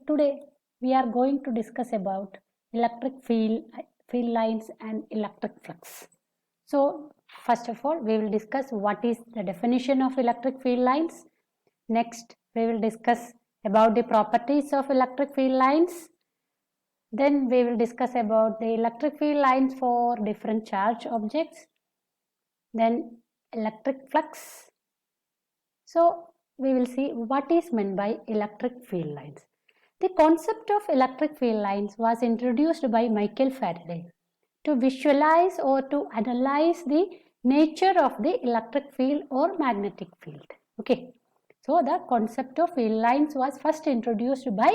Today we are going to discuss about electric field lines and electric flux. So first of all, we will discuss what is the definition of electric field lines. Next, we will discuss about the properties of electric field lines. Then we will discuss about the electric field lines for different charge objects. Then electric flux. So we will see what is meant by electric field lines. The concept of electric field lines was introduced by Michael Faraday to visualize or to analyze the nature of the electric field or magnetic field. Okay, so the concept of field lines was first introduced by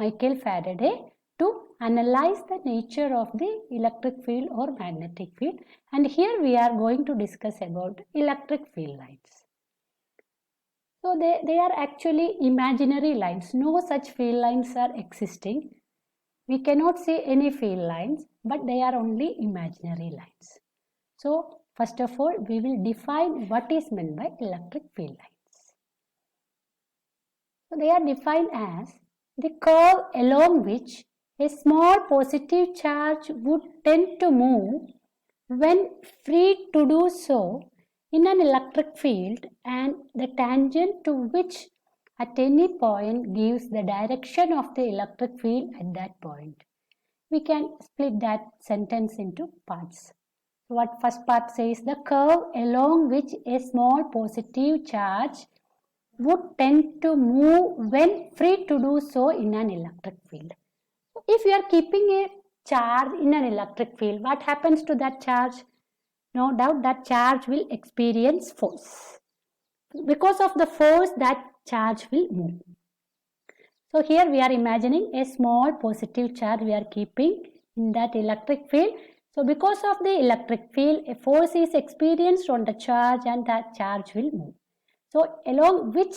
Michael Faraday to analyze the nature of the electric field or magnetic field, and here we are going to discuss about electric field lines. So they are actually imaginary lines. No such field lines are existing. We cannot see any field lines, but they are only imaginary lines. So first of all, we will define what is meant by electric field lines. So they are defined as the curve along which a small positive charge would tend to move when free to do so in an electric field, and the tangent to which at any point gives the direction of the electric field at that point. We can split that sentence into parts. So what first part says, the curve along which a small positive charge would tend to move when free to do so in an electric field. If you are keeping a charge in an electric field, what happens to that charge? No doubt that charge will experience force. Because of the force, that charge will move. So here we are imagining a small positive charge we are keeping in that electric field. So because of the electric field, a force is experienced on the charge and that charge will move. So along which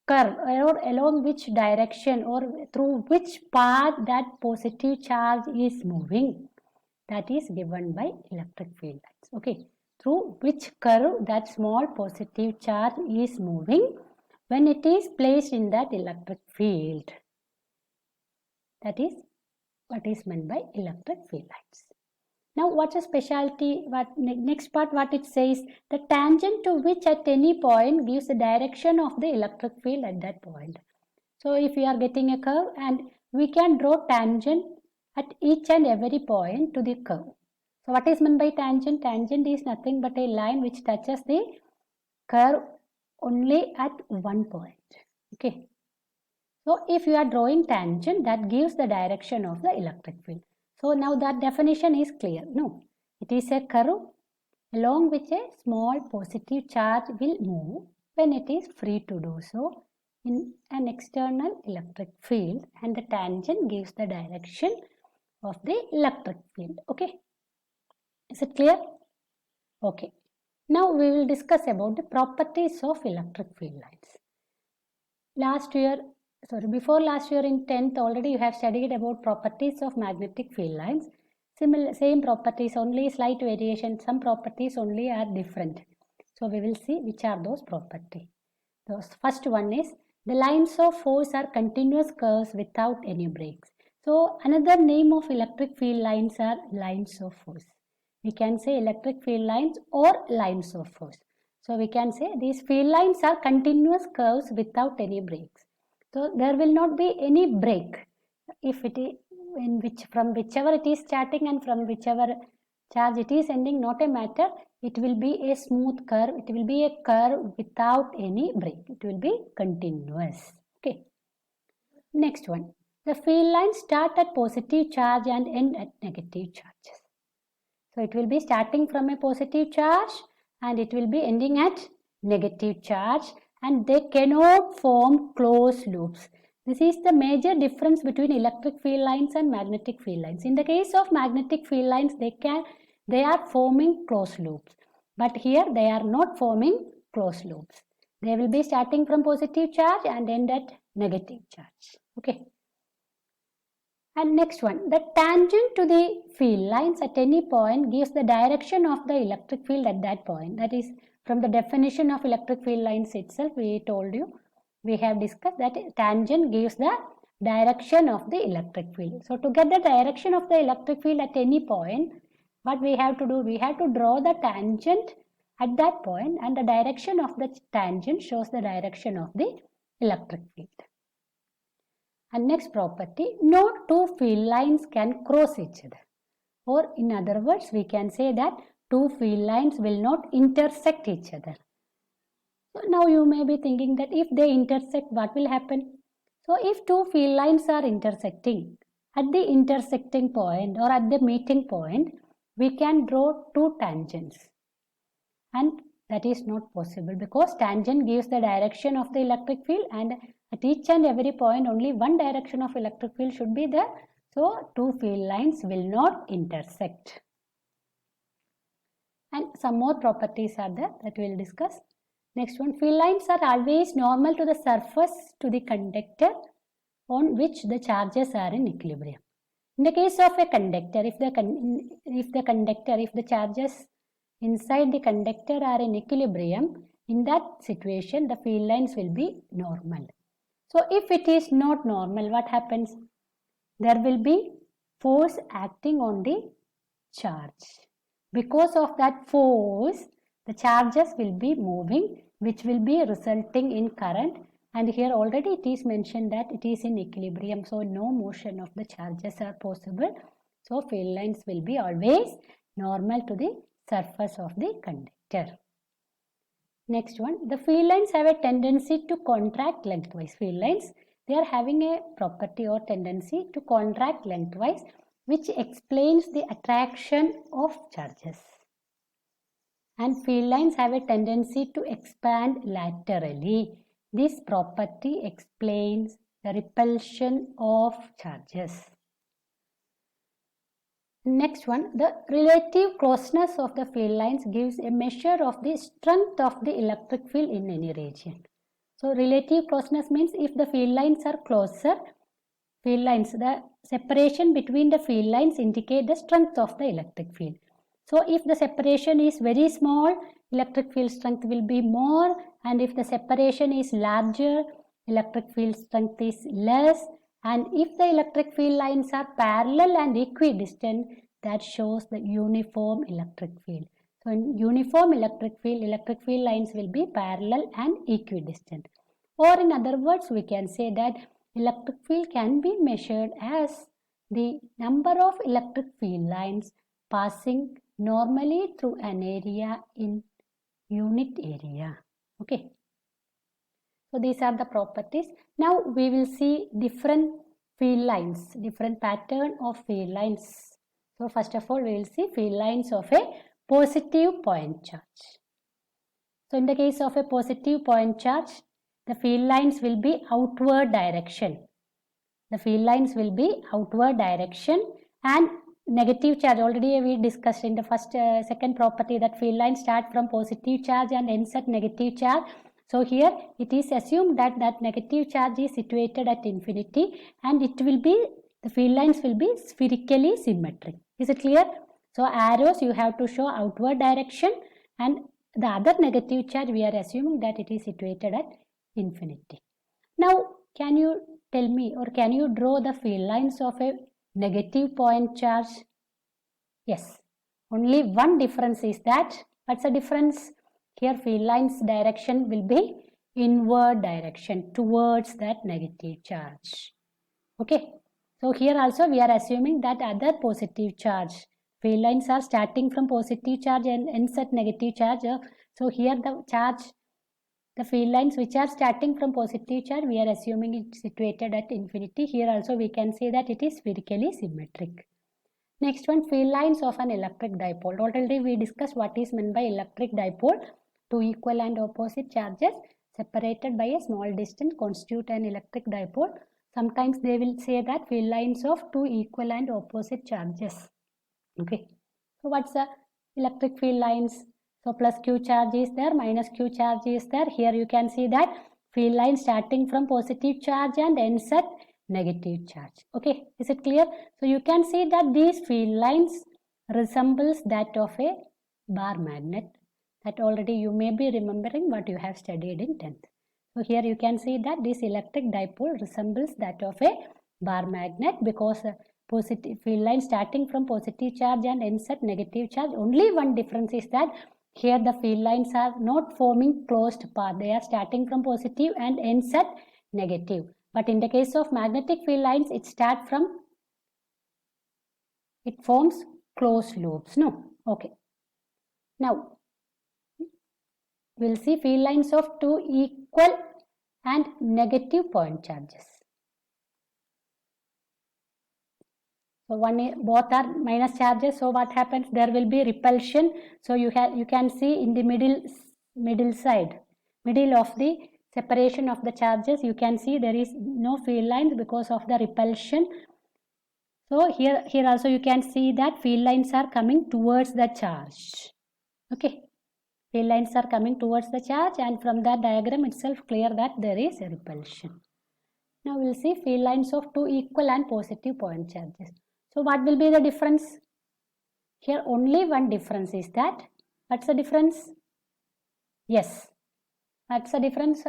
curve or along which direction or through which path that positive charge is moving, that is given by electric field lines. Okay, through which curve that small positive charge is moving when it is placed in that electric field. That is what is meant by electric field lines. Now what's a specialty? Next part, what it says, the tangent to which at any point gives the direction of the electric field at that point. So if we are getting a curve and we can draw tangent at each and every point to the curve. So what is meant by tangent? Tangent is nothing but a line which touches the curve only at one point. Okay. So if you are drawing tangent, that gives the direction of the electric field. So now that definition is clear. No, it is a curve along which a small positive charge will move when it is free to do so in an external electric field, and the tangent gives the direction of the electric field. Okay, is it clear? Okay, now we will discuss about the properties of electric field lines. Before last year in 10th already you have studied about properties of magnetic field lines. Same properties, only slight variation, some properties only are different. So we will see which are those properties. The first one is the lines of force are continuous curves without any breaks. So another name of electric field lines are lines of force. We can say electric field lines or lines of force. So we can say these field lines are continuous curves without any breaks. So there will not be any break if it is from whichever it is starting and from whichever charge it is ending, not a matter. It will be a smooth curve. It will be a curve without any break. It will be continuous. Okay. Next one. The field lines start at positive charge and end at negative charges. So it will be starting from a positive charge and it will be ending at negative charge, and they cannot form closed loops. This is the major difference between electric field lines and magnetic field lines. In the case of magnetic field lines, they are forming closed loops, but here they are not forming closed loops. They will be starting from positive charge and end at negative charge. Okay. And next one, the tangent to the field lines at any point gives the direction of the electric field at that point. That is, from the definition of electric field lines itself, we told you, we have discussed that tangent gives the direction of the electric field. So to get the direction of the electric field at any point, what we have to do? We have to draw the tangent at that point, and the direction of the tangent shows the direction of the electric field. And next property, no two field lines can cross each other. Or in other words, we can say that two field lines will not intersect each other. So now you may be thinking that if they intersect, what will happen? So if two field lines are intersecting, at the intersecting point or at the meeting point, we can draw two tangents. And that is not possible because tangent gives the direction of the electric field, and at each and every point only one direction of electric field should be there. So two field lines will not intersect. And some more properties are there that we will discuss. Next one, field lines are always normal to the surface to the conductor on which the charges are in equilibrium. In the case of a conductor, if the charges inside the conductor are in equilibrium, in that situation the field lines will be normal. So if it is not normal, what happens? There will be force acting on the charge. Because of that force, the charges will be moving, which will be resulting in current, and here already it is mentioned that it is in equilibrium, so no motion of the charges are possible. So field lines will be always normal to the surface of the conductor. Next one, the field lines have a tendency to contract lengthwise. Field lines, they are having a property or tendency to contract lengthwise, which explains the attraction of charges. And field lines have a tendency to expand laterally. This property explains the repulsion of charges. Next one, the relative closeness of the field lines gives a measure of the strength of the electric field in any region. So relative closeness means if the field lines are closer, the separation between the field lines indicate the strength of the electric field. So if the separation is very small, electric field strength will be more, and if the separation is larger, electric field strength is less. And if the electric field lines are parallel and equidistant, that shows the uniform electric field. So in uniform electric field lines will be parallel and equidistant. Or in other words, we can say that electric field can be measured as the number of electric field lines passing normally through an area in unit area. Okay. So these are the properties. Now we will see different field lines, different pattern of field lines. So first of all, we will see field lines of a positive point charge. So in the case of a positive point charge, the field lines will be outward direction. The field lines will be outward direction, and negative charge, already we discussed in the second property that field lines start from positive charge and ends at negative charge. So here it is assumed that negative charge is situated at infinity, and the field lines will be spherically symmetric. Is it clear? So arrows you have to show outward direction, and the other negative charge we are assuming that it is situated at infinity. Now can you tell me, or can you draw the field lines of a negative point charge? Yes, only one difference is that, what's the difference? Here field lines direction will be inward direction towards that negative charge. Okay, so here also we are assuming that other positive charge, field lines are starting from positive charge and ends at negative charge. So here the field lines which are starting from positive charge, we are assuming it is situated at infinity. Here also we can say that it is spherically symmetric. Next one, field lines of an electric dipole. Already we discussed what is meant by electric dipole. Two equal and opposite charges separated by a small distance constitute an electric dipole. Sometimes they will say that field lines of two equal and opposite charges. Okay, so what's the electric field lines? So plus Q charge is there, minus Q charge is there. Here you can see that field line starting from positive charge and ends at negative charge. Okay, is it clear? So you can see that these field lines resembles that of a bar magnet. That already you may be remembering what you have studied in 10th. So here you can see that this electric dipole resembles that of a bar magnet because positive field line starting from positive charge and ends at negative charge. Only one difference is that here the field lines are not forming closed path. They are starting from positive and ends at negative. But in the case of magnetic field lines, it forms closed loops. No? Okay. Now, we'll see field lines of two equal and negative point charges. So both are minus charges. So what happens? There will be repulsion. So you can see in the middle of the separation of the charges, you can see there is no field lines because of the repulsion. So here also you can see that field lines are coming towards the charge. Okay. Field lines are coming towards the charge, and from that diagram itself clear that there is a repulsion. Now we'll see field lines of two equal and positive point charges. So what will be the difference? Here only one difference is that, what's the difference? Yes, what's the difference?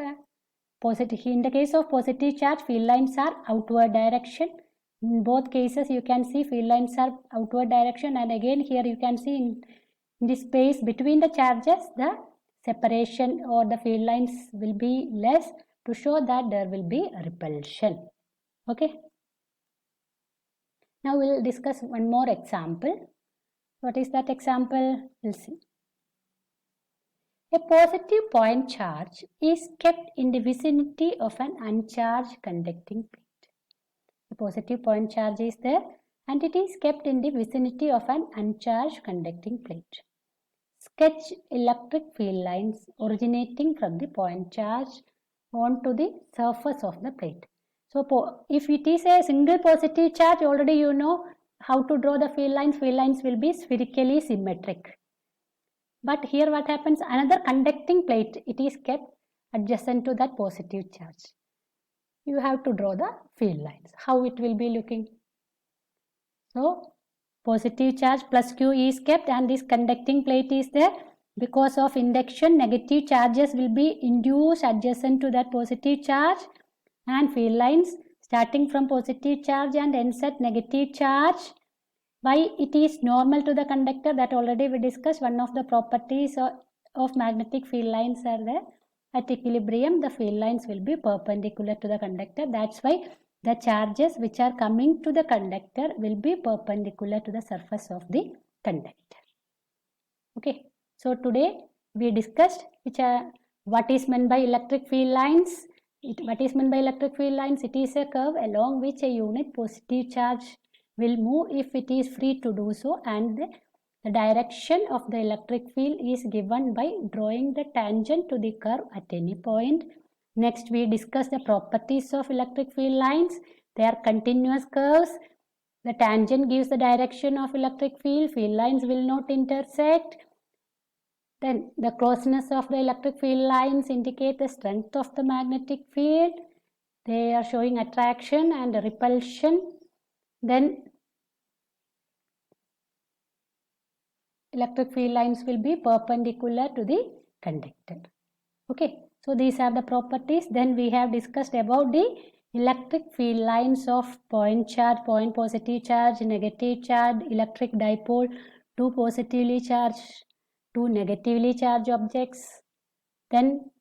Positive. In the case of positive charge, field lines are outward direction. In both cases you can see field lines are outward direction, and again here you can see in the space between the charges the separation or the field lines will be less to show that there will be a repulsion. Okay. Now we'll discuss one more example. What is that example? We'll see. A positive point charge is kept in the vicinity of an uncharged conducting plate. A positive point charge is there and it is kept in the vicinity of an uncharged conducting plate. Sketch electric field lines originating from the point charge onto the surface of the plate. So if it is a single positive charge, already you know how to draw the field lines. Field lines will be spherically symmetric. But here what happens? Another conducting plate, it is kept adjacent to that positive charge. You have to draw the field lines. How it will be looking? So positive charge plus Q is kept and this conducting plate is there. Because of induction, negative charges will be induced adjacent to that positive charge, and field lines starting from positive charge and ends at negative charge. Why it is normal to the conductor, that already we discussed. One of the properties of magnetic field lines are there. At equilibrium, the field lines will be perpendicular to the conductor. That's why the charges which are coming to the conductor will be perpendicular to the surface of the conductor. Okay. So today we discussed what is meant by electric field lines. What is meant by electric field lines? It is a curve along which a unit positive charge will move if it is free to do so, and the direction of the electric field is given by drawing the tangent to the curve at any point. Next we discuss the properties of electric field lines. They are continuous curves. The tangent gives the direction of electric field. Field lines will not intersect. Then the closeness of the electric field lines indicate the strength of the magnetic field. They are showing attraction and repulsion. Then electric field lines will be perpendicular to the conductor. Okay, so these are the properties. Then we have discussed about the electric field lines of point charge, point positive charge, negative charge, electric dipole, two positively charged, two negatively charged objects. Then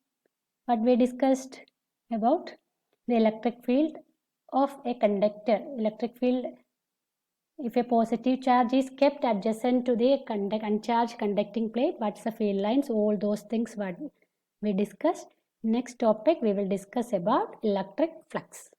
what we discussed about the electric field of a conductor. Electric field, if a positive charge is kept adjacent to the uncharged conducting plate, what's the field lines? All those things what we discussed. Next topic we will discuss about electric flux.